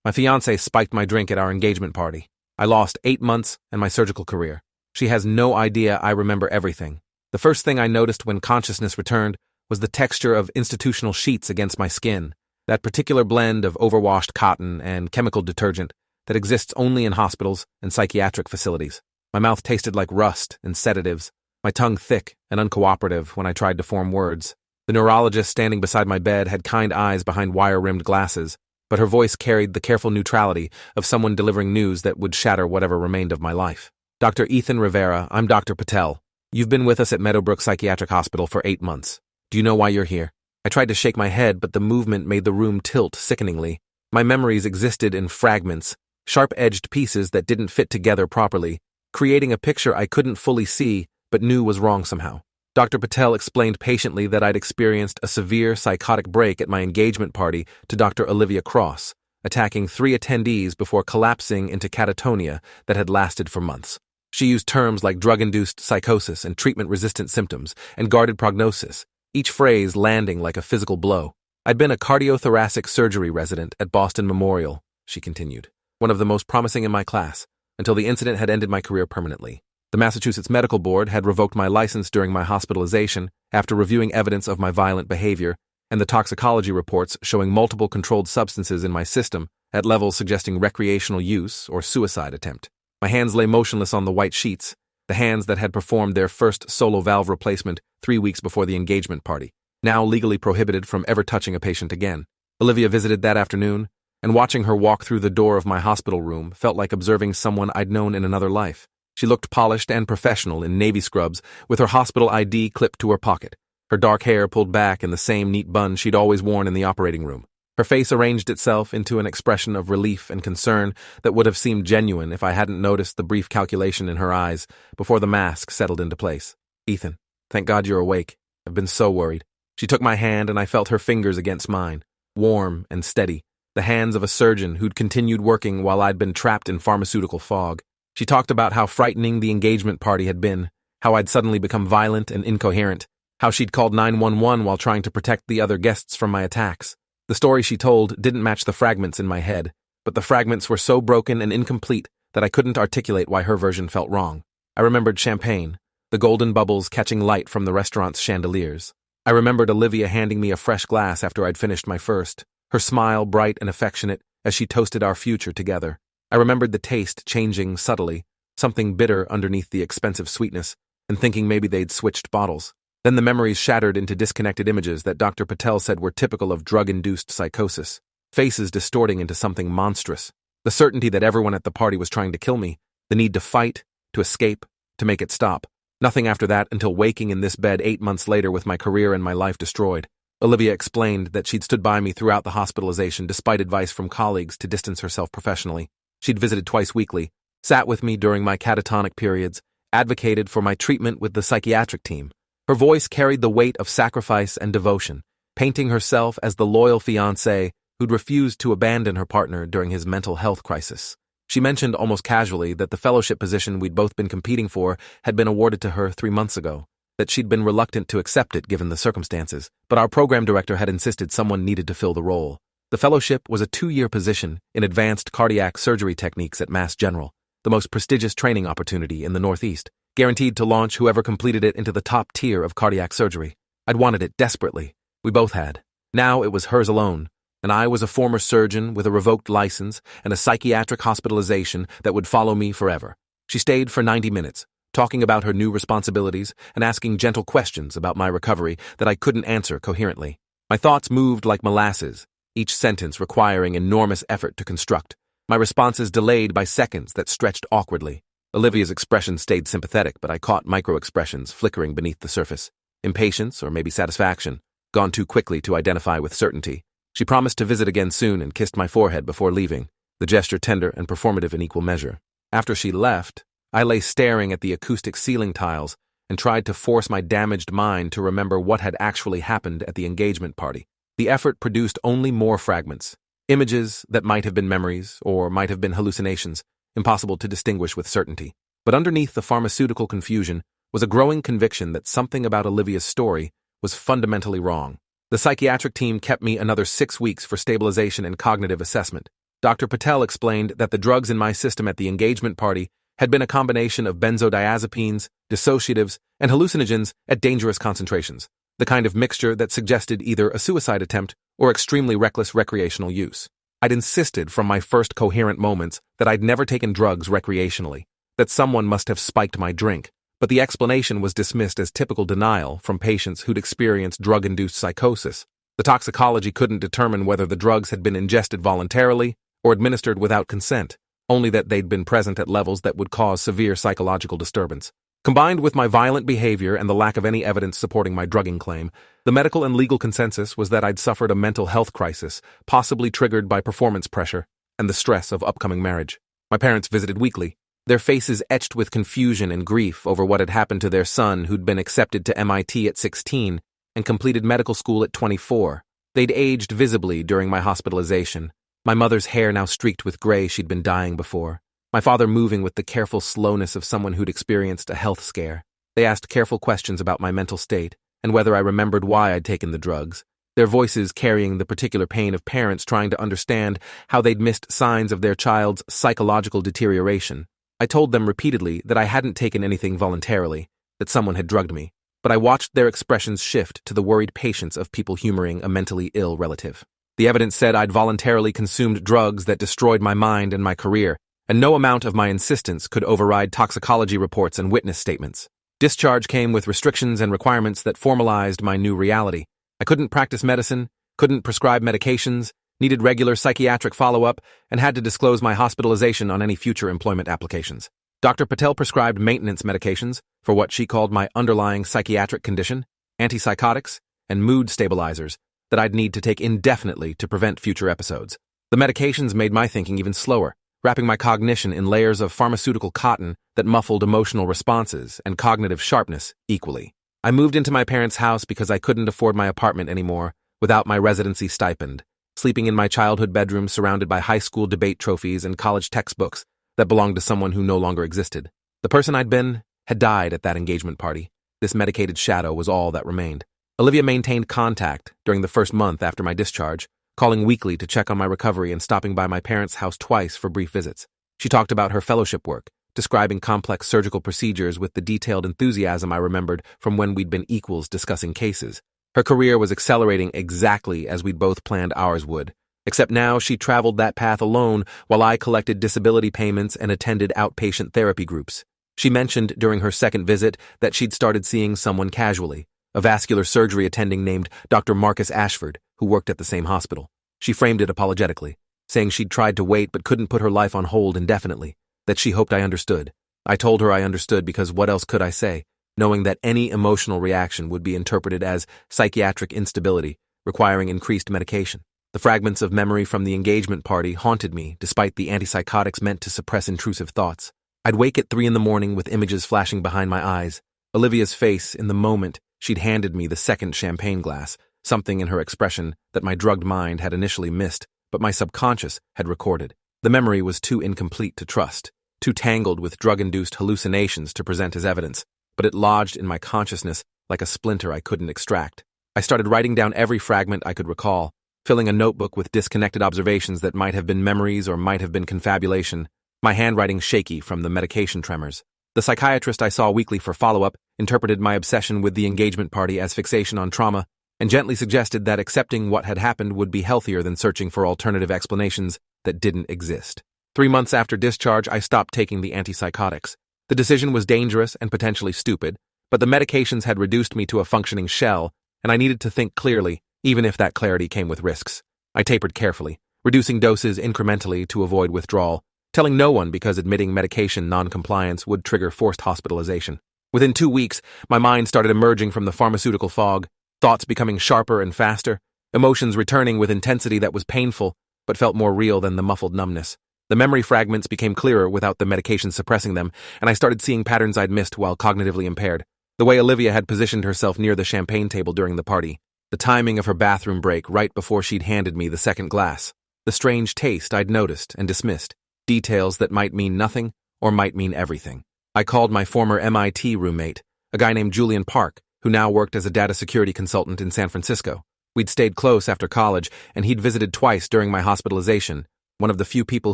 My fiancée spiked my drink at our engagement party. I lost 8 months and my surgical career. She has no idea I remember everything. The first thing I noticed when consciousness returned was the texture of institutional sheets against my skin, that particular blend of overwashed cotton and chemical detergent that exists only in hospitals and psychiatric facilities. My mouth tasted like rust and sedatives, my tongue thick and uncooperative when I tried to form words. The neurologist standing beside my bed had kind eyes behind wire-rimmed glasses, but her voice carried the careful neutrality of someone delivering news that would shatter whatever remained of my life. Dr. Ethan Rivera, I'm Dr. Patel. You've been with us at Meadowbrook Psychiatric Hospital for 8 months. Do you know why you're here? I tried to shake my head, but the movement made the room tilt sickeningly. My memories existed in fragments, sharp-edged pieces that didn't fit together properly, creating a picture I couldn't fully see but knew was wrong somehow. Dr. Patel explained patiently that I'd experienced a severe psychotic break at my engagement party to Dr. Olivia Cross, attacking 3 attendees before collapsing into catatonia that had lasted for months. She used terms like drug-induced psychosis and treatment-resistant symptoms and guarded prognosis, each phrase landing like a physical blow. I'd been a cardiothoracic surgery resident at Boston Memorial, she continued, one of the most promising in my class, until the incident had ended my career permanently. The Massachusetts Medical Board had revoked my license during my hospitalization after reviewing evidence of my violent behavior and the toxicology reports showing multiple controlled substances in my system at levels suggesting recreational use or suicide attempt. My hands lay motionless on the white sheets, the hands that had performed their first solo valve replacement 3 weeks before the engagement party, now legally prohibited from ever touching a patient again. Olivia visited that afternoon, and watching her walk through the door of my hospital room felt like observing someone I'd known in another life. She looked polished and professional in navy scrubs with her hospital ID clipped to her pocket, her dark hair pulled back in the same neat bun she'd always worn in the operating room. Her face arranged itself into an expression of relief and concern that would have seemed genuine if I hadn't noticed the brief calculation in her eyes before the mask settled into place. Ethan, thank God you're awake. I've been so worried. She took my hand and I felt her fingers against mine, warm and steady, the hands of a surgeon who'd continued working while I'd been trapped in pharmaceutical fog. She talked about how frightening the engagement party had been, how I'd suddenly become violent and incoherent, how she'd called 911 while trying to protect the other guests from my attacks. The story she told didn't match the fragments in my head, but the fragments were so broken and incomplete that I couldn't articulate why her version felt wrong. I remembered champagne, the golden bubbles catching light from the restaurant's chandeliers. I remembered Olivia handing me a fresh glass after I'd finished my first, her smile bright and affectionate as she toasted our future together. I remembered the taste changing subtly, something bitter underneath the expensive sweetness, and thinking maybe they'd switched bottles. Then the memories shattered into disconnected images that Dr. Patel said were typical of drug-induced psychosis, faces distorting into something monstrous, the certainty that everyone at the party was trying to kill me, the need to fight, to escape, to make it stop. Nothing after that until waking in this bed 8 months later with my career and my life destroyed. Olivia explained that she'd stood by me throughout the hospitalization despite advice from colleagues to distance herself professionally. She'd visited twice weekly, sat with me during my catatonic periods, advocated for my treatment with the psychiatric team. Her voice carried the weight of sacrifice and devotion, painting herself as the loyal fiancée who'd refused to abandon her partner during his mental health crisis. She mentioned almost casually that the fellowship position we'd both been competing for had been awarded to her 3 months ago, that she'd been reluctant to accept it given the circumstances, but our program director had insisted someone needed to fill the role. The fellowship was a 2-year position in advanced cardiac surgery techniques at Mass General, the most prestigious training opportunity in the Northeast, guaranteed to launch whoever completed it into the top tier of cardiac surgery. I'd wanted it desperately. We both had. Now it was hers alone, and I was a former surgeon with a revoked license and a psychiatric hospitalization that would follow me forever. She stayed for 90 minutes, talking about her new responsibilities and asking gentle questions about my recovery that I couldn't answer coherently. My thoughts moved like molasses, each sentence requiring enormous effort to construct, my responses delayed by seconds that stretched awkwardly. Olivia's expression stayed sympathetic, but I caught micro-expressions flickering beneath the surface. Impatience, or maybe satisfaction, gone too quickly to identify with certainty. She promised to visit again soon and kissed my forehead before leaving, the gesture tender and performative in equal measure. After she left, I lay staring at the acoustic ceiling tiles and tried to force my damaged mind to remember what had actually happened at the engagement party. The effort produced only more fragments, images that might have been memories or might have been hallucinations, impossible to distinguish with certainty. But underneath the pharmaceutical confusion was a growing conviction that something about Olivia's story was fundamentally wrong. The psychiatric team kept me another 6 weeks for stabilization and cognitive assessment. Dr. Patel explained that the drugs in my system at the engagement party had been a combination of benzodiazepines, dissociatives, and hallucinogens at dangerous concentrations, the kind of mixture that suggested either a suicide attempt or extremely reckless recreational use. I'd insisted from my first coherent moments that I'd never taken drugs recreationally, that someone must have spiked my drink, but the explanation was dismissed as typical denial from patients who'd experienced drug-induced psychosis. The toxicology couldn't determine whether the drugs had been ingested voluntarily or administered without consent, only that they'd been present at levels that would cause severe psychological disturbance. Combined with my violent behavior and the lack of any evidence supporting my drugging claim, the medical and legal consensus was that I'd suffered a mental health crisis, possibly triggered by performance pressure and the stress of upcoming marriage. My parents visited weekly, their faces etched with confusion and grief over what had happened to their son who'd been accepted to MIT at 16 and completed medical school at 24. They'd aged visibly during my hospitalization, my mother's hair now streaked with gray she'd been dyeing before, my father moving with the careful slowness of someone who'd experienced a health scare. They asked careful questions about my mental state and whether I remembered why I'd taken the drugs, their voices carrying the particular pain of parents trying to understand how they'd missed signs of their child's psychological deterioration. I told them repeatedly that I hadn't taken anything voluntarily, that someone had drugged me, but I watched their expressions shift to the worried patience of people humoring a mentally ill relative. The evidence said I'd voluntarily consumed drugs that destroyed my mind and my career, and no amount of my insistence could override toxicology reports and witness statements. Discharge came with restrictions and requirements that formalized my new reality. I couldn't practice medicine, couldn't prescribe medications, needed regular psychiatric follow-up, and had to disclose my hospitalization on any future employment applications. Dr. Patel prescribed maintenance medications for what she called my underlying psychiatric condition, antipsychotics, and mood stabilizers that I'd need to take indefinitely to prevent future episodes. The medications made my thinking even slower, wrapping my cognition in layers of pharmaceutical cotton that muffled emotional responses and cognitive sharpness equally. I moved into my parents' house because I couldn't afford my apartment anymore without my residency stipend, sleeping in my childhood bedroom surrounded by high school debate trophies and college textbooks that belonged to someone who no longer existed. The person I'd been had died at that engagement party. This medicated shadow was all that remained. Olivia maintained contact during the first month after my discharge, calling weekly to check on my recovery and stopping by my parents' house twice for brief visits. She talked about her fellowship work, describing complex surgical procedures with the detailed enthusiasm I remembered from when we'd been equals discussing cases. Her career was accelerating exactly as we'd both planned ours would, except now she traveled that path alone while I collected disability payments and attended outpatient therapy groups. She mentioned during her second visit that she'd started seeing someone casually, a vascular surgery attending named Dr. Marcus Ashford, who worked at the same hospital. She framed it apologetically, saying she'd tried to wait but couldn't put her life on hold indefinitely, that she hoped I understood. I told her I understood because what else could I say, knowing that any emotional reaction would be interpreted as psychiatric instability, requiring increased medication. The fragments of memory from the engagement party haunted me despite the antipsychotics meant to suppress intrusive thoughts. I'd wake at 3 a.m. with images flashing behind my eyes, Olivia's face in the moment she'd handed me the second champagne glass, something in her expression that my drugged mind had initially missed, but my subconscious had recorded. The memory was too incomplete to trust, too tangled with drug-induced hallucinations to present as evidence, but it lodged in my consciousness like a splinter I couldn't extract. I started writing down every fragment I could recall, filling a notebook with disconnected observations that might have been memories or might have been confabulation, my handwriting shaky from the medication tremors. The psychiatrist I saw weekly for follow-up interpreted my obsession with the engagement party as fixation on trauma and gently suggested that accepting what had happened would be healthier than searching for alternative explanations that didn't exist. 3 months after discharge, I stopped taking the antipsychotics. The decision was dangerous and potentially stupid, but the medications had reduced me to a functioning shell, and I needed to think clearly, even if that clarity came with risks. I tapered carefully, reducing doses incrementally to avoid withdrawal, telling no one because admitting medication non-compliance would trigger forced hospitalization. Within 2 weeks, my mind started emerging from the pharmaceutical fog, thoughts becoming sharper and faster, emotions returning with intensity that was painful, but felt more real than the muffled numbness. The memory fragments became clearer without the medication suppressing them, and I started seeing patterns I'd missed while cognitively impaired. The way Olivia had positioned herself near the champagne table during the party, the timing of her bathroom break right before she'd handed me the second glass, the strange taste I'd noticed and dismissed, details that might mean nothing or might mean everything. I called my former MIT roommate, a guy named Julian Park, who now worked as a data security consultant in San Francisco. We'd stayed close after college, and he'd visited twice during my hospitalization, one of the few people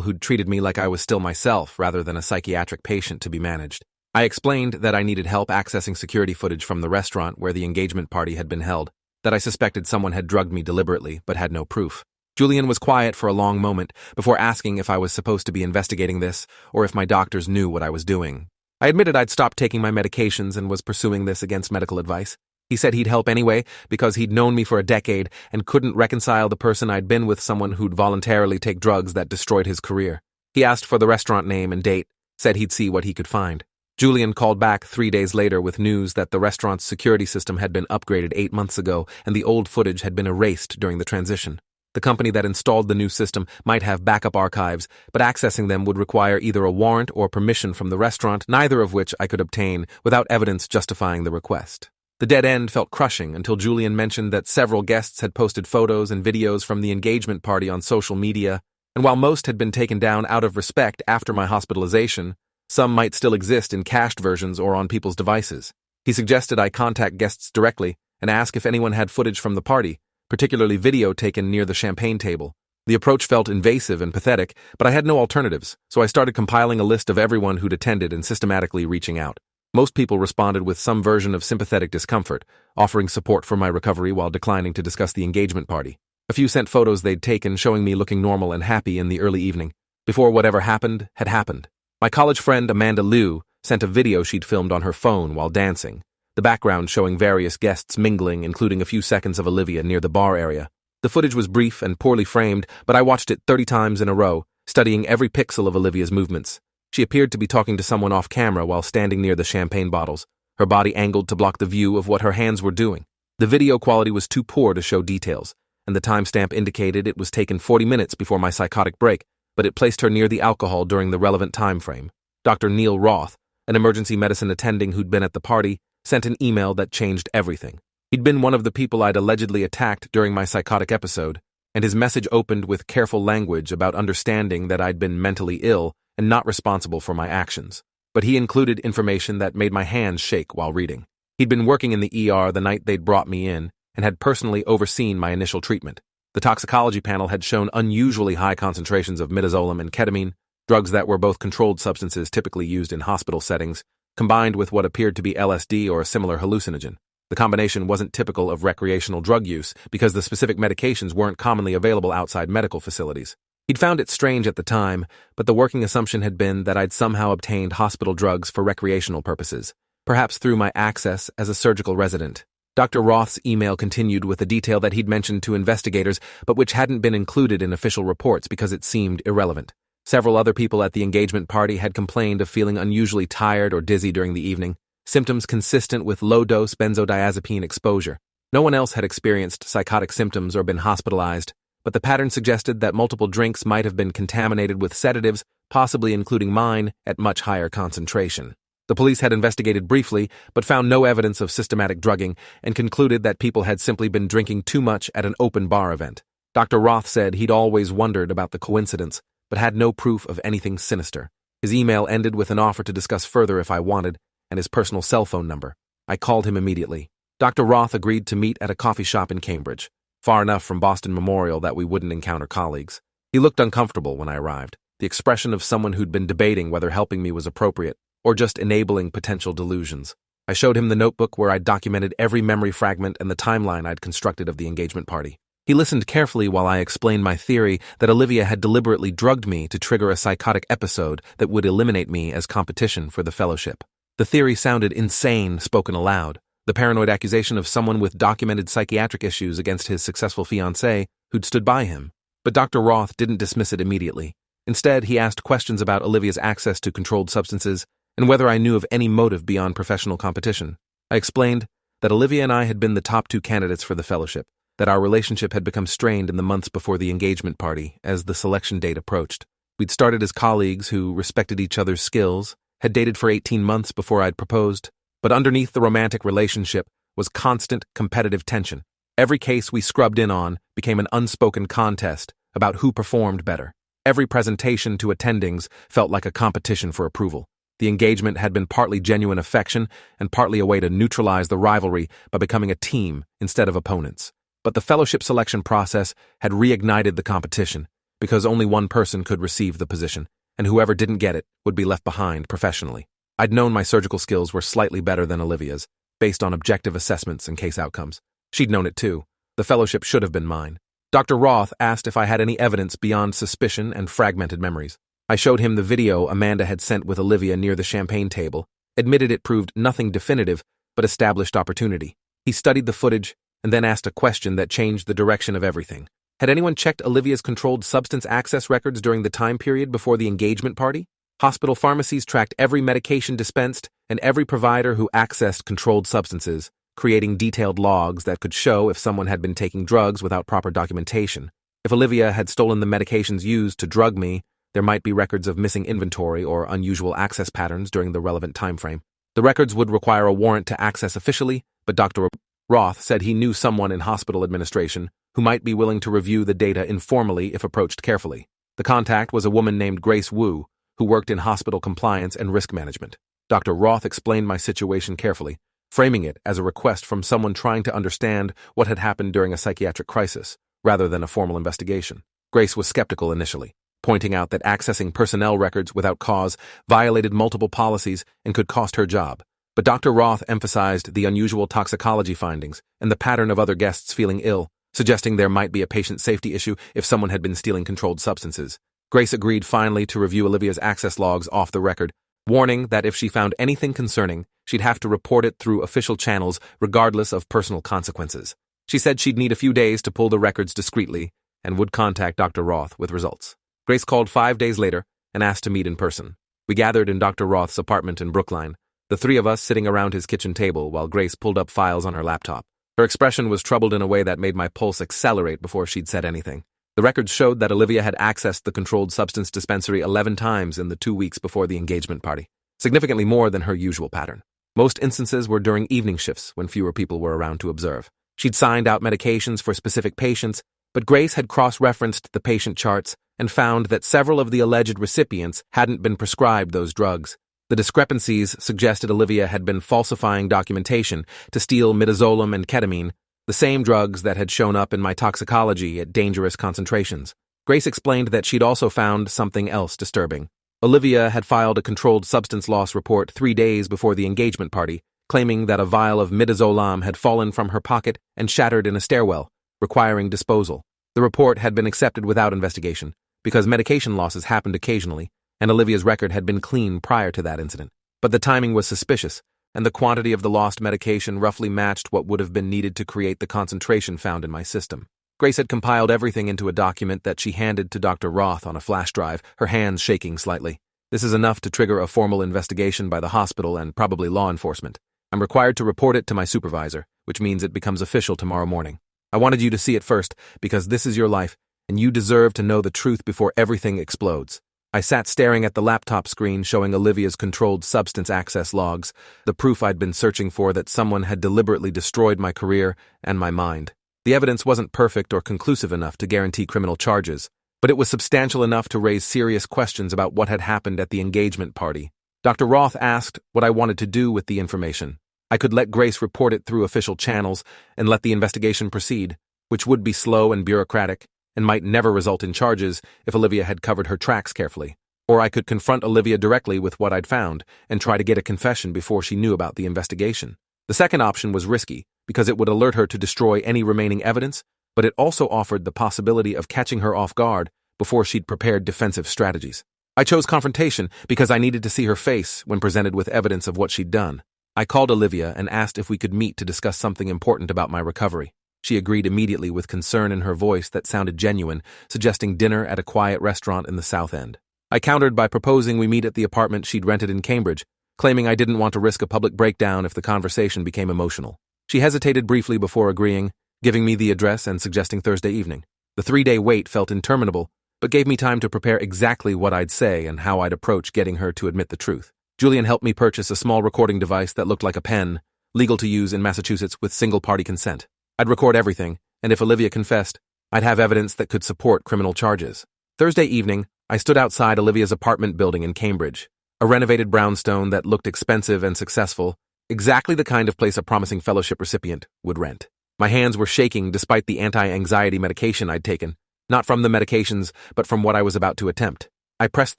who'd treated me like I was still myself rather than a psychiatric patient to be managed. I explained that I needed help accessing security footage from the restaurant where the engagement party had been held, that I suspected someone had drugged me deliberately but had no proof. Julian was quiet for a long moment before asking if I was supposed to be investigating this or if my doctors knew what I was doing. I admitted I'd stopped taking my medications and was pursuing this against medical advice. He said he'd help anyway because he'd known me for a decade and couldn't reconcile the person I'd been with someone who'd voluntarily take drugs that destroyed his career. He asked for the restaurant name and date, said he'd see what he could find. Julian called back 3 days later with news that the restaurant's security system had been upgraded 8 months ago and the old footage had been erased during the transition. The company that installed the new system might have backup archives, but accessing them would require either a warrant or permission from the restaurant, neither of which I could obtain without evidence justifying the request. The dead end felt crushing until Julian mentioned that several guests had posted photos and videos from the engagement party on social media, and while most had been taken down out of respect after my hospitalization, some might still exist in cached versions or on people's devices. He suggested I contact guests directly and ask if anyone had footage from the party, particularly video taken near the champagne table. The approach felt invasive and pathetic, but I had no alternatives, so I started compiling a list of everyone who'd attended and systematically reaching out. Most people responded with some version of sympathetic discomfort, offering support for my recovery while declining to discuss the engagement party. A few sent photos they'd taken showing me looking normal and happy in the early evening, before whatever happened had happened. My college friend Amanda Liu sent a video she'd filmed on her phone while dancing, the background showing various guests mingling, including a few seconds of Olivia near the bar area. The footage was brief and poorly framed, but I watched it 30 times in a row, studying every pixel of Olivia's movements. She appeared to be talking to someone off camera while standing near the champagne bottles, her body angled to block the view of what her hands were doing. The video quality was too poor to show details, and the timestamp indicated it was taken 40 minutes before my psychotic break, but it placed her near the alcohol during the relevant time frame. Dr. Neil Roth, an emergency medicine attending who'd been at the party, sent an email that changed everything. He'd been one of the people I'd allegedly attacked during my psychotic episode, and his message opened with careful language about understanding that I'd been mentally ill and not responsible for my actions. But he included information that made my hands shake while reading. He'd been working in the ER the night they'd brought me in and had personally overseen my initial treatment. The toxicology panel had shown unusually high concentrations of midazolam and ketamine, drugs that were both controlled substances typically used in hospital settings, combined with what appeared to be LSD or a similar hallucinogen. The combination wasn't typical of recreational drug use because the specific medications weren't commonly available outside medical facilities. He'd found it strange at the time, but the working assumption had been that I'd somehow obtained hospital drugs for recreational purposes, perhaps through my access as a surgical resident. Dr. Roth's email continued with a detail that he'd mentioned to investigators, but which hadn't been included in official reports because it seemed irrelevant. Several other people at the engagement party had complained of feeling unusually tired or dizzy during the evening, symptoms consistent with low-dose benzodiazepine exposure. No one else had experienced psychotic symptoms or been hospitalized, but the pattern suggested that multiple drinks might have been contaminated with sedatives, possibly including mine, at much higher concentration. The police had investigated briefly, but found no evidence of systematic drugging and concluded that people had simply been drinking too much at an open bar event. Dr. Roth said he'd always wondered about the coincidence, but had no proof of anything sinister. His email ended with an offer to discuss further if I wanted, and his personal cell phone number. I called him immediately. Dr. Roth agreed to meet at a coffee shop in Cambridge, far enough from Boston Memorial that we wouldn't encounter colleagues. He looked uncomfortable when I arrived, the expression of someone who'd been debating whether helping me was appropriate or just enabling potential delusions. I showed him the notebook where I'd documented every memory fragment and the timeline I'd constructed of the engagement party. He listened carefully while I explained my theory that Olivia had deliberately drugged me to trigger a psychotic episode that would eliminate me as competition for the fellowship. The theory sounded insane spoken aloud, the paranoid accusation of someone with documented psychiatric issues against his successful fiancée who'd stood by him. But Dr. Roth didn't dismiss it immediately. Instead, he asked questions about Olivia's access to controlled substances and whether I knew of any motive beyond professional competition. I explained that Olivia and I had been the top 2 candidates for the fellowship, that our relationship had become strained in the months before the engagement party as the selection date approached. We'd started as colleagues who respected each other's skills, had dated for 18 months before I'd proposed, but underneath the romantic relationship was constant competitive tension. Every case we scrubbed in on became an unspoken contest about who performed better. Every presentation to attendings felt like a competition for approval. The engagement had been partly genuine affection and partly a way to neutralize the rivalry by becoming a team instead of opponents. But the fellowship selection process had reignited the competition, because only one person could receive the position, and whoever didn't get it would be left behind professionally. I'd known my surgical skills were slightly better than Olivia's, based on objective assessments and case outcomes. She'd known it too. The fellowship should have been mine. Dr. Roth asked if I had any evidence beyond suspicion and fragmented memories. I showed him the video Amanda had sent with Olivia near the champagne table, admitted it proved nothing definitive, but established opportunity. He studied the footage and then asked a question that changed the direction of everything. Had anyone checked Olivia's controlled substance access records during the time period before the engagement party? Hospital pharmacies tracked every medication dispensed and every provider who accessed controlled substances, creating detailed logs that could show if someone had been taking drugs without proper documentation. If Olivia had stolen the medications used to drug me, there might be records of missing inventory or unusual access patterns during the relevant time frame. The records would require a warrant to access officially, but Dr. Roth said he knew someone in hospital administration who might be willing to review the data informally if approached carefully. The contact was a woman named Grace Wu, who worked in hospital compliance and risk management. Dr. Roth explained my situation carefully, framing it as a request from someone trying to understand what had happened during a psychiatric crisis, rather than a formal investigation. Grace was skeptical initially, pointing out that accessing personnel records without cause violated multiple policies and could cost her job. But Dr. Roth emphasized the unusual toxicology findings and the pattern of other guests feeling ill, suggesting there might be a patient safety issue if someone had been stealing controlled substances. Grace agreed finally to review Olivia's access logs off the record, warning that if she found anything concerning, she'd have to report it through official channels regardless of personal consequences. She said she'd need a few days to pull the records discreetly and would contact Dr. Roth with results. Grace called 5 days later and asked to meet in person. We gathered in Dr. Roth's apartment in Brookline, the three of us sitting around his kitchen table while Grace pulled up files on her laptop. Her expression was troubled in a way that made my pulse accelerate before she'd said anything. The records showed that Olivia had accessed the controlled substance dispensary 11 times in the 2 weeks before the engagement party, significantly more than her usual pattern. Most instances were during evening shifts when fewer people were around to observe. She'd signed out medications for specific patients, but Grace had cross-referenced the patient charts and found that several of the alleged recipients hadn't been prescribed those drugs. The discrepancies suggested Olivia had been falsifying documentation to steal midazolam and ketamine, the same drugs that had shown up in my toxicology at dangerous concentrations. Grace explained that she'd also found something else disturbing. Olivia had filed a controlled substance loss report 3 days before the engagement party, claiming that a vial of midazolam had fallen from her pocket and shattered in a stairwell, requiring disposal. The report had been accepted without investigation, because medication losses happened occasionally, and Olivia's record had been clean prior to that incident. But the timing was suspicious, and the quantity of the lost medication roughly matched what would have been needed to create the concentration found in my system. Grace had compiled everything into a document that she handed to Dr. Roth on a flash drive, her hands shaking slightly. This is enough to trigger a formal investigation by the hospital and probably law enforcement. I'm required to report it to my supervisor, which means it becomes official tomorrow morning. I wanted you to see it first, because this is your life, and you deserve to know the truth before everything explodes. I sat staring at the laptop screen showing Olivia's controlled substance access logs, the proof I'd been searching for that someone had deliberately destroyed my career and my mind. The evidence wasn't perfect or conclusive enough to guarantee criminal charges, but it was substantial enough to raise serious questions about what had happened at the engagement party. Dr. Roth asked what I wanted to do with the information. I could let Grace report it through official channels and let the investigation proceed, which would be slow and bureaucratic, and might never result in charges if Olivia had covered her tracks carefully. Or I could confront Olivia directly with what I'd found and try to get a confession before she knew about the investigation. The second option was risky because it would alert her to destroy any remaining evidence, but it also offered the possibility of catching her off guard before she'd prepared defensive strategies. I chose confrontation because I needed to see her face when presented with evidence of what she'd done. I called Olivia and asked if we could meet to discuss something important about my recovery. She agreed immediately with concern in her voice that sounded genuine, suggesting dinner at a quiet restaurant in the South End. I countered by proposing we meet at the apartment she'd rented in Cambridge, claiming I didn't want to risk a public breakdown if the conversation became emotional. She hesitated briefly before agreeing, giving me the address and suggesting Thursday evening. The 3-day wait felt interminable, but gave me time to prepare exactly what I'd say and how I'd approach getting her to admit the truth. Julian helped me purchase a small recording device that looked like a pen, legal to use in Massachusetts with single-party consent. I'd record everything, and if Olivia confessed, I'd have evidence that could support criminal charges. Thursday evening, I stood outside Olivia's apartment building in Cambridge, a renovated brownstone that looked expensive and successful, exactly the kind of place a promising fellowship recipient would rent. My hands were shaking despite the anti-anxiety medication I'd taken, Not from the medications, but from what I was about to attempt. I pressed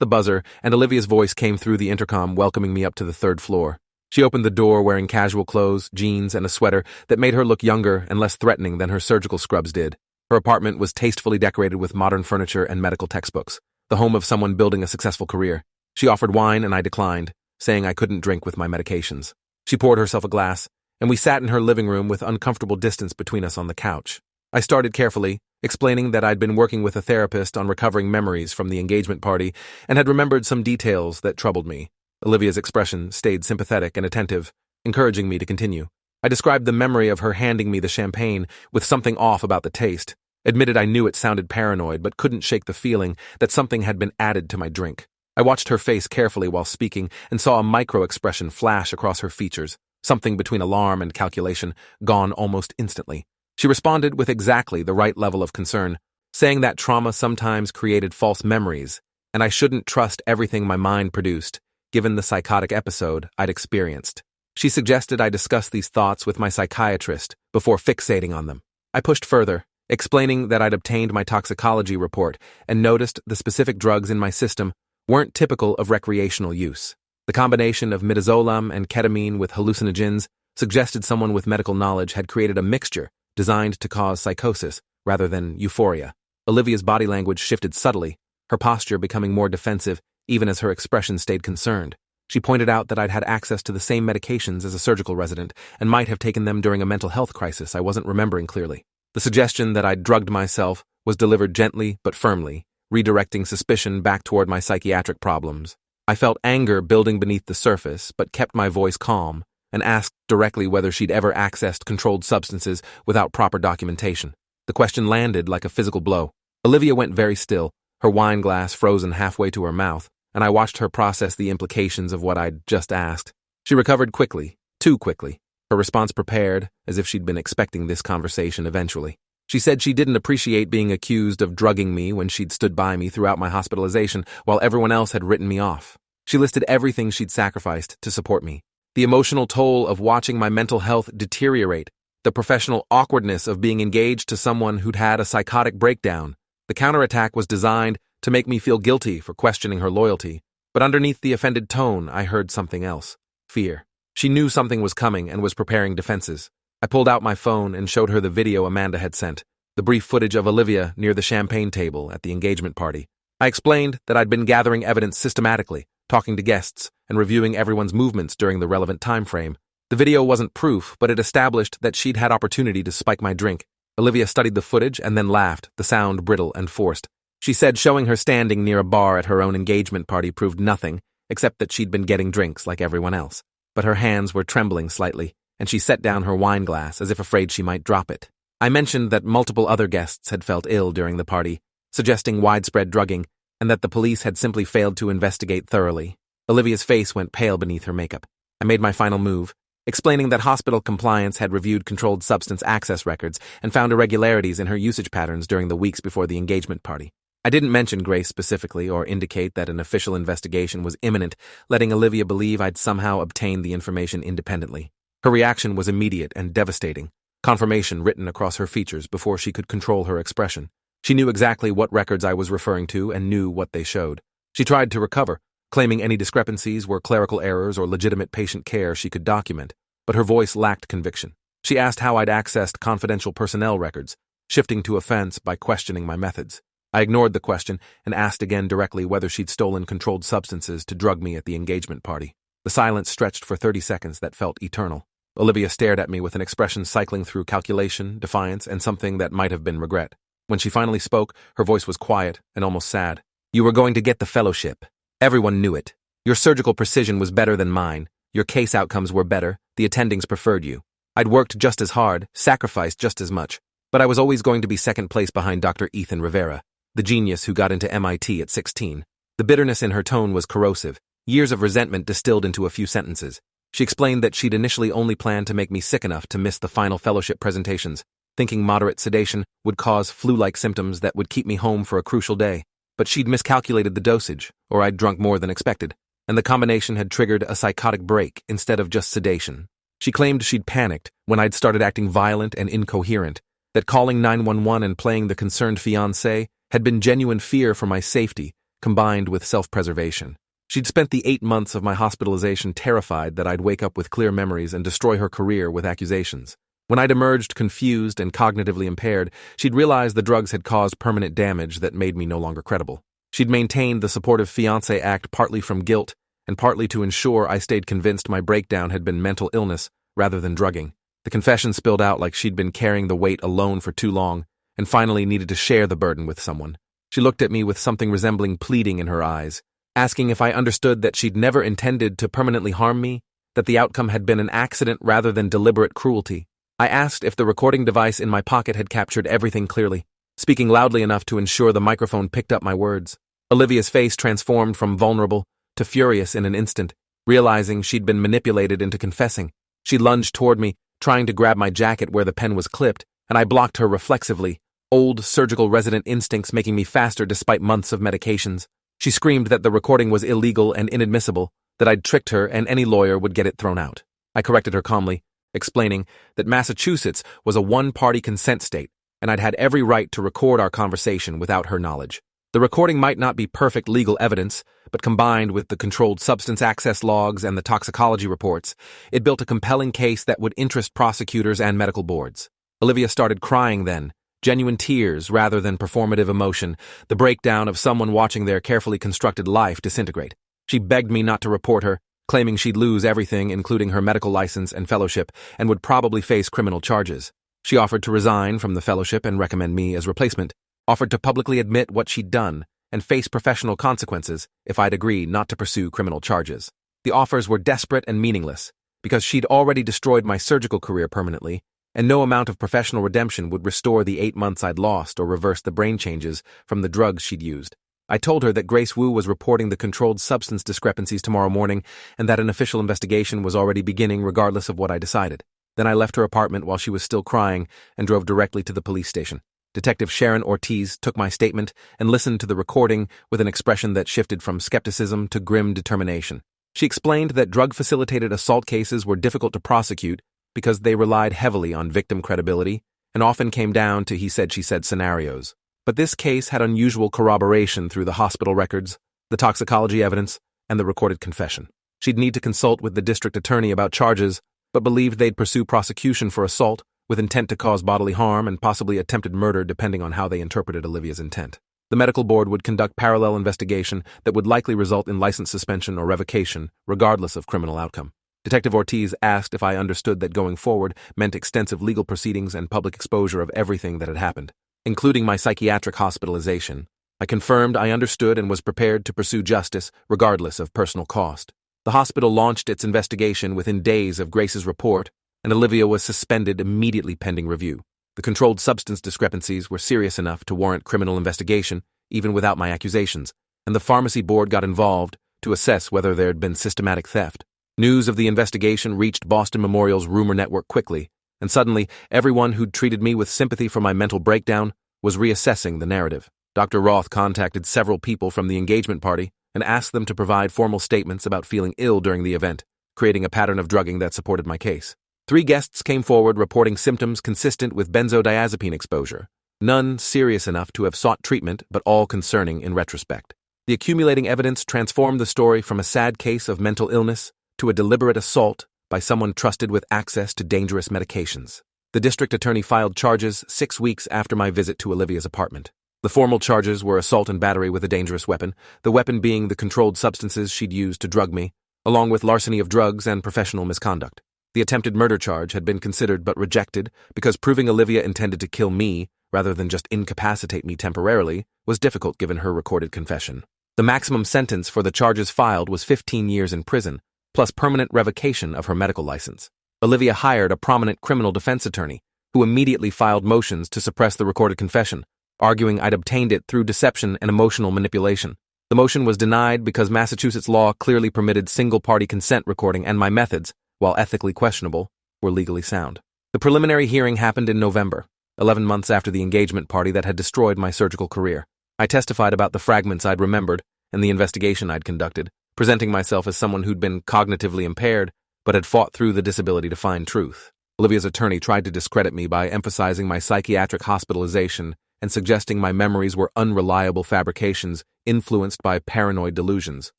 the buzzer, and Olivia's voice came through the intercom, welcoming me up to the third floor. She opened the door wearing casual clothes, jeans, and a sweater that made her look younger and less threatening than her surgical scrubs did. Her apartment was tastefully decorated with modern furniture and medical textbooks, the home of someone building a successful career. She offered wine, and I declined, saying I couldn't drink with my medications. She poured herself a glass, and we sat in her living room with uncomfortable distance between us on the couch. I started carefully, explaining that I'd been working with a therapist on recovering memories from the engagement party and had remembered some details that troubled me. Olivia's expression stayed sympathetic and attentive, encouraging me to continue. I described the memory of her handing me the champagne with something off about the taste, admitted I knew it sounded paranoid but couldn't shake the feeling that something had been added to my drink. I watched her face carefully while speaking and saw a micro-expression flash across her features, something between alarm and calculation, gone almost instantly. She responded with exactly the right level of concern, saying that trauma sometimes created false memories, and I shouldn't trust everything my mind produced, given the psychotic episode I'd experienced. She suggested I discuss these thoughts with my psychiatrist before fixating on them. I pushed further, explaining that I'd obtained my toxicology report and noticed the specific drugs in my system weren't typical of recreational use. The combination of midazolam and ketamine with hallucinogens suggested someone with medical knowledge had created a mixture designed to cause psychosis rather than euphoria. Olivia's body language shifted subtly, her posture becoming more defensive even as her expression stayed concerned. She pointed out that I'd had access to the same medications as a surgical resident and might have taken them during a mental health crisis I wasn't remembering clearly. The suggestion that I'd drugged myself was delivered gently but firmly, redirecting suspicion back toward my psychiatric problems. I felt anger building beneath the surface but kept my voice calm and asked directly whether she'd ever accessed controlled substances without proper documentation. The question landed like a physical blow. Olivia went very still, her wine glass frozen halfway to her mouth, and I watched her process the implications of what I'd just asked. She recovered quickly, too quickly, her response prepared, as if she'd been expecting this conversation eventually. She said she didn't appreciate being accused of drugging me when she'd stood by me throughout my hospitalization while everyone else had written me off. She listed everything she'd sacrificed to support me. The emotional toll of watching my mental health deteriorate, the professional awkwardness of being engaged to someone who'd had a psychotic breakdown. The counterattack was designed to make me feel guilty for questioning her loyalty, but underneath the offended tone, I heard something else. Fear. She knew something was coming and was preparing defenses. I pulled out my phone and showed her the video Amanda had sent, the brief footage of Olivia near the champagne table at the engagement party. I explained that I'd been gathering evidence systematically, talking to guests, and reviewing everyone's movements during the relevant time frame. The video wasn't proof, but it established that she'd had opportunity to spike my drink. Olivia studied the footage and then laughed, the sound brittle and forced. She said showing her standing near a bar at her own engagement party proved nothing, except that she'd been getting drinks like everyone else. But her hands were trembling slightly, and she set down her wine glass as if afraid she might drop it. I mentioned that multiple other guests had felt ill during the party, suggesting widespread drugging, and that the police had simply failed to investigate thoroughly. Olivia's face went pale beneath her makeup. I made my final move, explaining that hospital compliance had reviewed controlled substance access records and found irregularities in her usage patterns during the weeks before the engagement party. I didn't mention Grace specifically or indicate that an official investigation was imminent, letting Olivia believe I'd somehow obtained the information independently. Her reaction was immediate and devastating, confirmation written across her features before she could control her expression. She knew exactly what records I was referring to and knew what they showed. She tried to recover, claiming any discrepancies were clerical errors or legitimate patient care she could document, but her voice lacked conviction. She asked how I'd accessed confidential personnel records, shifting to offense by questioning my methods. I ignored the question and asked again directly whether she'd stolen controlled substances to drug me at the engagement party. The silence stretched for 30 seconds that felt eternal. Olivia stared at me with an expression cycling through calculation, defiance, and something that might have been regret. When she finally spoke, her voice was quiet and almost sad. You were going to get the fellowship. Everyone knew it. Your surgical precision was better than mine. Your case outcomes were better. The attendings preferred you. I'd worked just as hard, sacrificed just as much, but I was always going to be second place behind Dr. Ethan Rivera, the genius who got into MIT at 16. The bitterness in her tone was corrosive, years of resentment distilled into a few sentences. She explained that she'd initially only planned to make me sick enough to miss the final fellowship presentations, thinking moderate sedation would cause flu-like symptoms that would keep me home for a crucial day. But she'd miscalculated the dosage, or I'd drunk more than expected, and the combination had triggered a psychotic break instead of just sedation. She claimed she'd panicked when I'd started acting violent and incoherent, that calling 911 and playing the concerned fiancée had been genuine fear for my safety, combined with self-preservation. She'd spent the 8 months of my hospitalization terrified that I'd wake up with clear memories and destroy her career with accusations. When I'd emerged confused and cognitively impaired, she'd realized the drugs had caused permanent damage that made me no longer credible. She'd maintained the supportive fiancé act partly from guilt and partly to ensure I stayed convinced my breakdown had been mental illness rather than drugging. The confession spilled out like she'd been carrying the weight alone for too long and finally needed to share the burden with someone. She looked at me with something resembling pleading in her eyes, asking if I understood that she'd never intended to permanently harm me, that the outcome had been an accident rather than deliberate cruelty. I asked if the recording device in my pocket had captured everything clearly, speaking loudly enough to ensure the microphone picked up my words. Olivia's face transformed from vulnerable to furious in an instant, realizing she'd been manipulated into confessing. She lunged toward me, trying to grab my jacket where the pen was clipped, and I blocked her reflexively, old surgical resident instincts making me faster despite months of medications. She screamed that the recording was illegal and inadmissible, that I'd tricked her and any lawyer would get it thrown out. I corrected her calmly, explaining that Massachusetts was a one-party consent state, and I'd had every right to record our conversation without her knowledge. The recording might not be perfect legal evidence, but combined with the controlled substance access logs and the toxicology reports, it built a compelling case that would interest prosecutors and medical boards. Olivia started crying then, genuine tears rather than performative emotion, the breakdown of someone watching their carefully constructed life disintegrate. She begged me not to report her, claiming she'd lose everything including her medical license and fellowship and would probably face criminal charges. She offered to resign from the fellowship and recommend me as replacement, offered to publicly admit what she'd done and face professional consequences if I'd agree not to pursue criminal charges. The offers were desperate and meaningless because she'd already destroyed my surgical career permanently, and no amount of professional redemption would restore the 8 months I'd lost or reverse the brain changes from the drugs she'd used. I told her that Grace Wu was reporting the controlled substance discrepancies tomorrow morning and that an official investigation was already beginning regardless of what I decided. Then I left her apartment while she was still crying and drove directly to the police station. Detective Sharon Ortiz took my statement and listened to the recording with an expression that shifted from skepticism to grim determination. She explained that drug-facilitated assault cases were difficult to prosecute because they relied heavily on victim credibility and often came down to he-said-she-said scenarios. But this case had unusual corroboration through the hospital records, the toxicology evidence, and the recorded confession. She'd need to consult with the district attorney about charges, but believed they'd pursue prosecution for assault with intent to cause bodily harm and possibly attempted murder depending on how they interpreted Olivia's intent. The medical board would conduct parallel investigation that would likely result in license suspension or revocation, regardless of criminal outcome. Detective Ortiz asked if I understood that going forward meant extensive legal proceedings and public exposure of everything that had happened, including my psychiatric hospitalization. I confirmed I understood and was prepared to pursue justice, regardless of personal cost. The hospital launched its investigation within days of Grace's report, and Olivia was suspended immediately pending review. The controlled substance discrepancies were serious enough to warrant criminal investigation, even without my accusations, and the pharmacy board got involved to assess whether there had been systematic theft. News of the investigation reached Boston Memorial's rumor network quickly, and suddenly everyone who'd treated me with sympathy for my mental breakdown was reassessing the narrative. Dr. Roth contacted several people from the engagement party and asked them to provide formal statements about feeling ill during the event, creating a pattern of drugging that supported my case. 3 guests came forward reporting symptoms consistent with benzodiazepine exposure, none serious enough to have sought treatment but all concerning in retrospect. The accumulating evidence transformed the story from a sad case of mental illness to a deliberate assault by someone trusted with access to dangerous medications. The district attorney filed charges 6 weeks after my visit to Olivia's apartment. The formal charges were assault and battery with a dangerous weapon, the weapon being the controlled substances she'd used to drug me, along with larceny of drugs and professional misconduct. The attempted murder charge had been considered but rejected because proving Olivia intended to kill me, rather than just incapacitate me temporarily, was difficult given her recorded confession. The maximum sentence for the charges filed was 15 years in prison, plus permanent revocation of her medical license. Olivia hired a prominent criminal defense attorney, who immediately filed motions to suppress the recorded confession, arguing I'd obtained it through deception and emotional manipulation. The motion was denied because Massachusetts law clearly permitted single-party consent recording and my methods, while ethically questionable, were legally sound. The preliminary hearing happened in November, 11 months after the engagement party that had destroyed my surgical career. I testified about the fragments I'd remembered and the investigation I'd conducted, presenting myself as someone who'd been cognitively impaired but had fought through the disability to find truth. Olivia's attorney tried to discredit me by emphasizing my psychiatric hospitalization and suggesting my memories were unreliable fabrications influenced by paranoid delusions.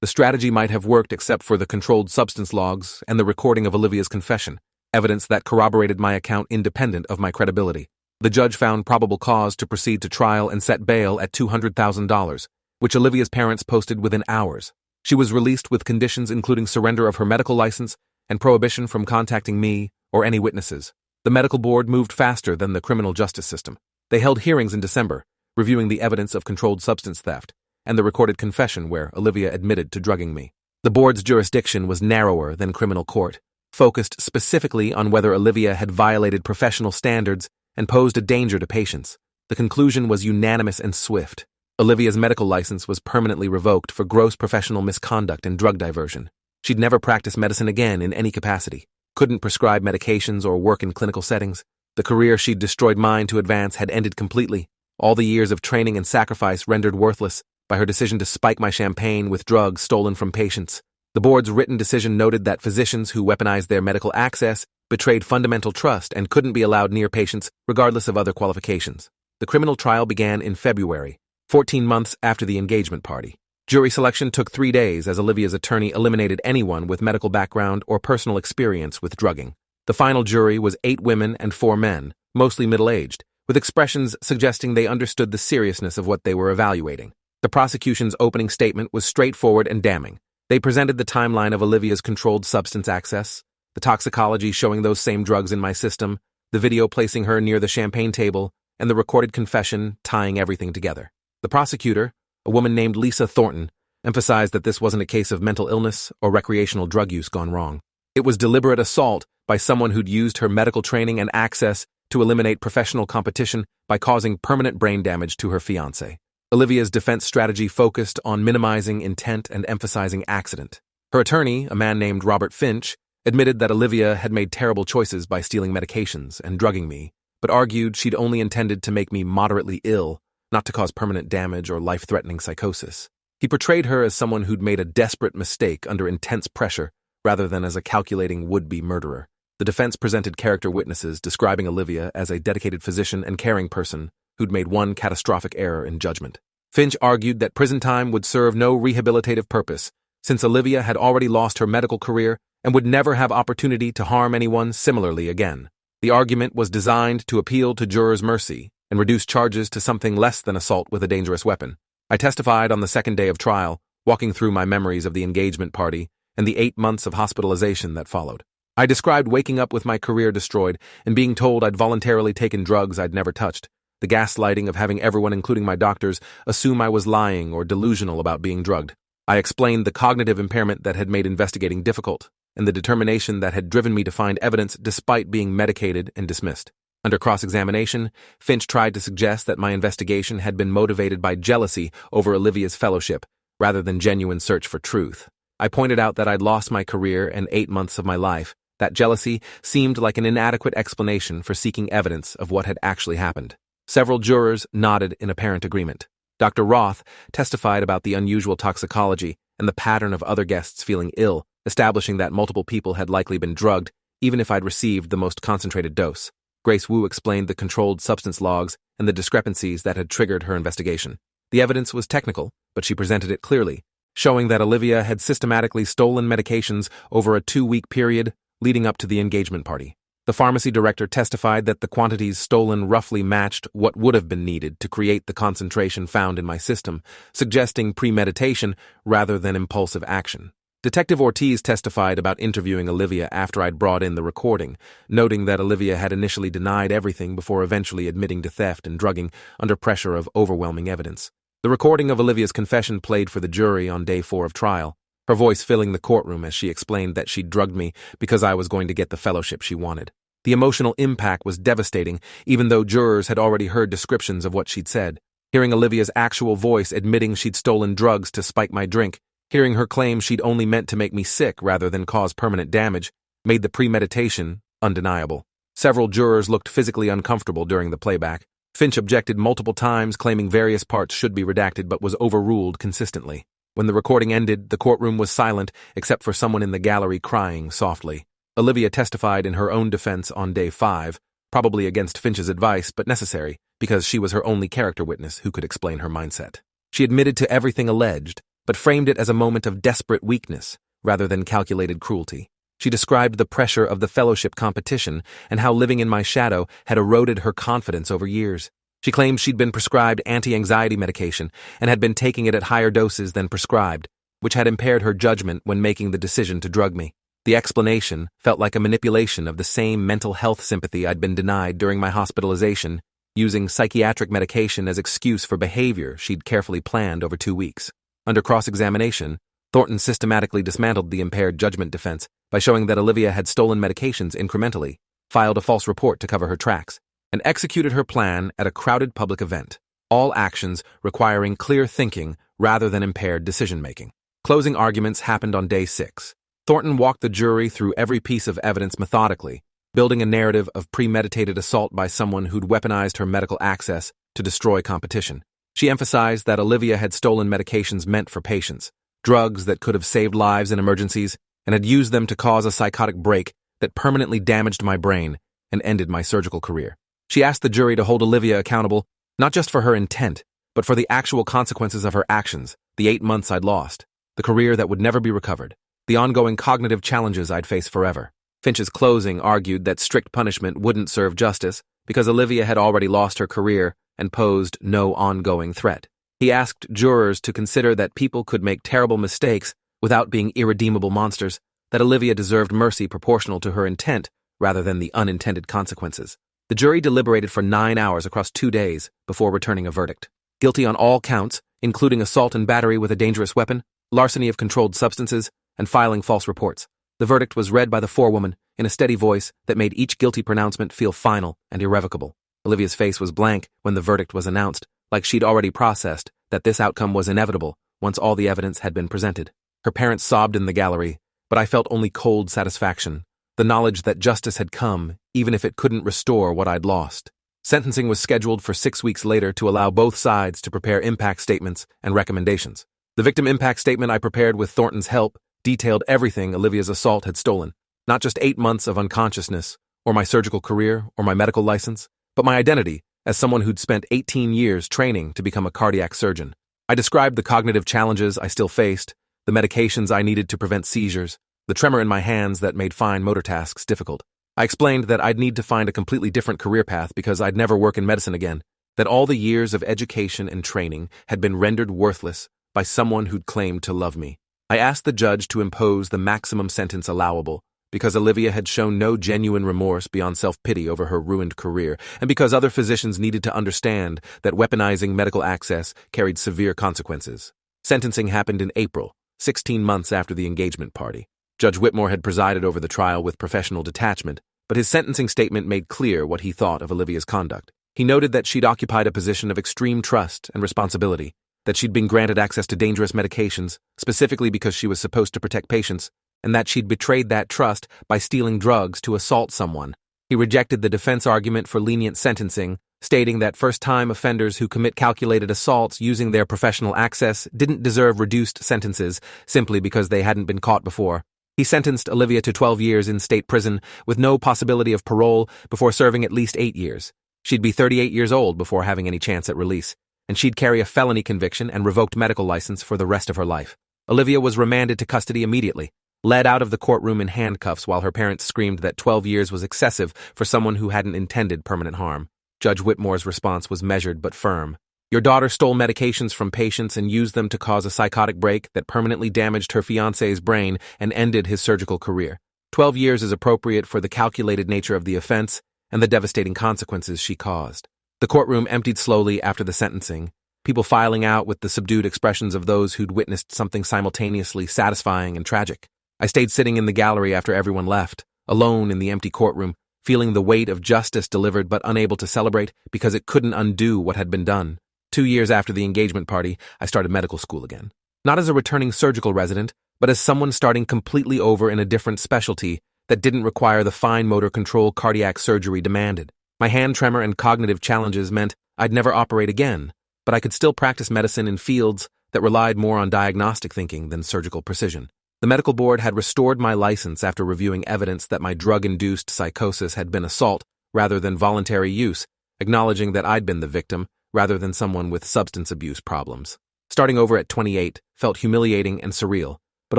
The strategy might have worked except for the controlled substance logs and the recording of Olivia's confession, evidence that corroborated my account independent of my credibility. The judge found probable cause to proceed to trial and set bail at $200,000, which Olivia's parents posted within hours. She was released with conditions including surrender of her medical license and prohibition from contacting me or any witnesses. The medical board moved faster than the criminal justice system. They held hearings in December, reviewing the evidence of controlled substance theft and the recorded confession where Olivia admitted to drugging me. The board's jurisdiction was narrower than criminal court, focused specifically on whether Olivia had violated professional standards and posed a danger to patients. The conclusion was unanimous and swift. Olivia's medical license was permanently revoked for gross professional misconduct and drug diversion. She'd never practice medicine again in any capacity, couldn't prescribe medications or work in clinical settings. The career she'd destroyed mine to advance had ended completely, all the years of training and sacrifice rendered worthless by her decision to spike my champagne with drugs stolen from patients. The board's written decision noted that physicians who weaponized their medical access betrayed fundamental trust and couldn't be allowed near patients regardless of other qualifications. The criminal trial began in February, 14 months after the engagement party. Jury selection took 3 days as Olivia's attorney eliminated anyone with medical background or personal experience with drugging. The final jury was 8 women and 4 men, mostly middle-aged, with expressions suggesting they understood the seriousness of what they were evaluating. The prosecution's opening statement was straightforward and damning. They presented the timeline of Olivia's controlled substance access, the toxicology showing those same drugs in my system, the video placing her near the champagne table, and the recorded confession tying everything together. The prosecutor, a woman named Lisa Thornton, emphasized that this wasn't a case of mental illness or recreational drug use gone wrong. It was deliberate assault by someone who'd used her medical training and access to eliminate professional competition by causing permanent brain damage to her fiancé. Olivia's defense strategy focused on minimizing intent and emphasizing accident. Her attorney, a man named Robert Finch, admitted that Olivia had made terrible choices by stealing medications and drugging me, but argued she'd only intended to make me moderately ill, not to cause permanent damage or life-threatening psychosis. He portrayed her as someone who'd made a desperate mistake under intense pressure, rather than as a calculating would-be murderer. The defense presented character witnesses describing Olivia as a dedicated physician and caring person who'd made one catastrophic error in judgment. Finch argued that prison time would serve no rehabilitative purpose, since Olivia had already lost her medical career and would never have opportunity to harm anyone similarly again. The argument was designed to appeal to jurors' mercy and reduce charges to something less than assault with a dangerous weapon. I testified on the second day of trial, walking through my memories of the engagement party and the 8 months of hospitalization that followed. I described waking up with my career destroyed and being told I'd voluntarily taken drugs I'd never touched, the gaslighting of having everyone, including my doctors, assume I was lying or delusional about being drugged. I explained the cognitive impairment that had made investigating difficult, and the determination that had driven me to find evidence despite being medicated and dismissed. Under cross-examination, Finch tried to suggest that my investigation had been motivated by jealousy over Olivia's fellowship, rather than genuine search for truth. I pointed out that I'd lost my career and 8 months of my life. That jealousy seemed like an inadequate explanation for seeking evidence of what had actually happened. Several jurors nodded in apparent agreement. Dr. Roth testified about the unusual toxicology and the pattern of other guests feeling ill, establishing that multiple people had likely been drugged, even if I'd received the most concentrated dose. Grace Wu explained the controlled substance logs and the discrepancies that had triggered her investigation. The evidence was technical, but she presented it clearly, showing that Olivia had systematically stolen medications over a 2-week period leading up to the engagement party. The pharmacy director testified that the quantities stolen roughly matched what would have been needed to create the concentration found in my system, suggesting premeditation rather than impulsive action. Detective Ortiz testified about interviewing Olivia after I'd brought in the recording, noting that Olivia had initially denied everything before eventually admitting to theft and drugging under pressure of overwhelming evidence. The recording of Olivia's confession played for the jury on day 4 of trial, her voice filling the courtroom as she explained that she'd drugged me because I was going to get the fellowship she wanted. The emotional impact was devastating, even though jurors had already heard descriptions of what she'd said. Hearing Olivia's actual voice admitting she'd stolen drugs to spike my drink, hearing her claim she'd only meant to make me sick rather than cause permanent damage, made the premeditation undeniable. Several jurors looked physically uncomfortable during the playback. Finch objected multiple times, claiming various parts should be redacted but was overruled consistently. When the recording ended, the courtroom was silent except for someone in the gallery crying softly. Olivia testified in her own defense on day 5, probably against Finch's advice but necessary, because she was her only character witness who could explain her mindset. She admitted to everything alleged, but framed it as a moment of desperate weakness rather than calculated cruelty. She described the pressure of the fellowship competition and how living in my shadow had eroded her confidence over years. She claimed she'd been prescribed anti-anxiety medication and had been taking it at higher doses than prescribed, which had impaired her judgment when making the decision to drug me. The explanation felt like a manipulation of the same mental health sympathy I'd been denied during my hospitalization, using psychiatric medication as excuse for behavior she'd carefully planned over 2 weeks. Under cross-examination, Thornton systematically dismantled the impaired judgment defense by showing that Olivia had stolen medications incrementally, filed a false report to cover her tracks, and executed her plan at a crowded public event, all actions requiring clear thinking rather than impaired decision-making. Closing arguments happened on day 6. Thornton walked the jury through every piece of evidence methodically, building a narrative of premeditated assault by someone who'd weaponized her medical access to destroy competition. She emphasized that Olivia had stolen medications meant for patients, drugs that could have saved lives in emergencies, and had used them to cause a psychotic break that permanently damaged my brain and ended my surgical career. She asked the jury to hold Olivia accountable, not just for her intent, but for the actual consequences of her actions, the 8 months I'd lost, the career that would never be recovered, the ongoing cognitive challenges I'd face forever. Finch's closing argued that strict punishment wouldn't serve justice because Olivia had already lost her career and posed no ongoing threat. He asked jurors to consider that people could make terrible mistakes without being irredeemable monsters, that Olivia deserved mercy proportional to her intent rather than the unintended consequences. The jury deliberated for 9 hours across 2 days before returning a verdict. Guilty on all counts, including assault and battery with a dangerous weapon, larceny of controlled substances, and filing false reports. The verdict was read by the forewoman in a steady voice that made each guilty pronouncement feel final and irrevocable. Olivia's face was blank when the verdict was announced, like she'd already processed that this outcome was inevitable once all the evidence had been presented. Her parents sobbed in the gallery, but I felt only cold satisfaction, the knowledge that justice had come, even if it couldn't restore what I'd lost. Sentencing was scheduled for 6 weeks later to allow both sides to prepare impact statements and recommendations. The victim impact statement I prepared with Thornton's help detailed everything Olivia's assault had stolen, not just 8 months of unconsciousness, or my surgical career, or my medical license, but my identity as someone who'd spent 18 years training to become a cardiac surgeon. I described the cognitive challenges I still faced, the medications I needed to prevent seizures, the tremor in my hands that made fine motor tasks difficult. I explained that I'd need to find a completely different career path because I'd never work in medicine again, that all the years of education and training had been rendered worthless by someone who'd claimed to love me. I asked the judge to impose the maximum sentence allowable because Olivia had shown no genuine remorse beyond self-pity over her ruined career, and because other physicians needed to understand that weaponizing medical access carried severe consequences. Sentencing happened in April, 16 months after the engagement party. Judge Whitmore had presided over the trial with professional detachment, but his sentencing statement made clear what he thought of Olivia's conduct. He noted that she'd occupied a position of extreme trust and responsibility, that she'd been granted access to dangerous medications, specifically because she was supposed to protect patients, and that she'd betrayed that trust by stealing drugs to assault someone. He rejected the defense argument for lenient sentencing, stating that first-time offenders who commit calculated assaults using their professional access didn't deserve reduced sentences simply because they hadn't been caught before. He sentenced Olivia to 12 years in state prison with no possibility of parole before serving at least 8 years. She'd be 38 years old before having any chance at release, and she'd carry a felony conviction and revoked medical license for the rest of her life. Olivia was remanded to custody immediately, led out of the courtroom in handcuffs while her parents screamed that 12 years was excessive for someone who hadn't intended permanent harm. Judge Whitmore's response was measured but firm. Your daughter stole medications from patients and used them to cause a psychotic break that permanently damaged her fiancé's brain and ended his surgical career. 12 years is appropriate for the calculated nature of the offense and the devastating consequences she caused. The courtroom emptied slowly after the sentencing, people filing out with the subdued expressions of those who'd witnessed something simultaneously satisfying and tragic. I stayed sitting in the gallery after everyone left, alone in the empty courtroom, feeling the weight of justice delivered but unable to celebrate because it couldn't undo what had been done. 2 years after the engagement party, I started medical school again. Not as a returning surgical resident, but as someone starting completely over in a different specialty that didn't require the fine motor control cardiac surgery demanded. My hand tremor and cognitive challenges meant I'd never operate again, but I could still practice medicine in fields that relied more on diagnostic thinking than surgical precision. The medical board had restored my license after reviewing evidence that my drug-induced psychosis had been assault rather than voluntary use, acknowledging that I'd been the victim rather than someone with substance abuse problems. Starting over at 28 felt humiliating and surreal, but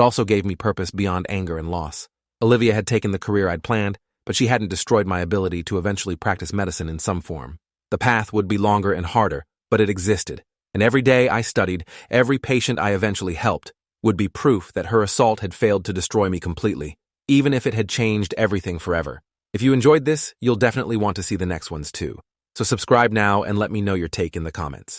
also gave me purpose beyond anger and loss. Olivia had taken the career I'd planned, but she hadn't destroyed my ability to eventually practice medicine in some form. The path would be longer and harder, but it existed, and every day I studied, every patient I eventually helped, would be proof that her assault had failed to destroy me completely, even if it had changed everything forever. If you enjoyed this, you'll definitely want to see the next ones too. So subscribe now and let me know your take in the comments.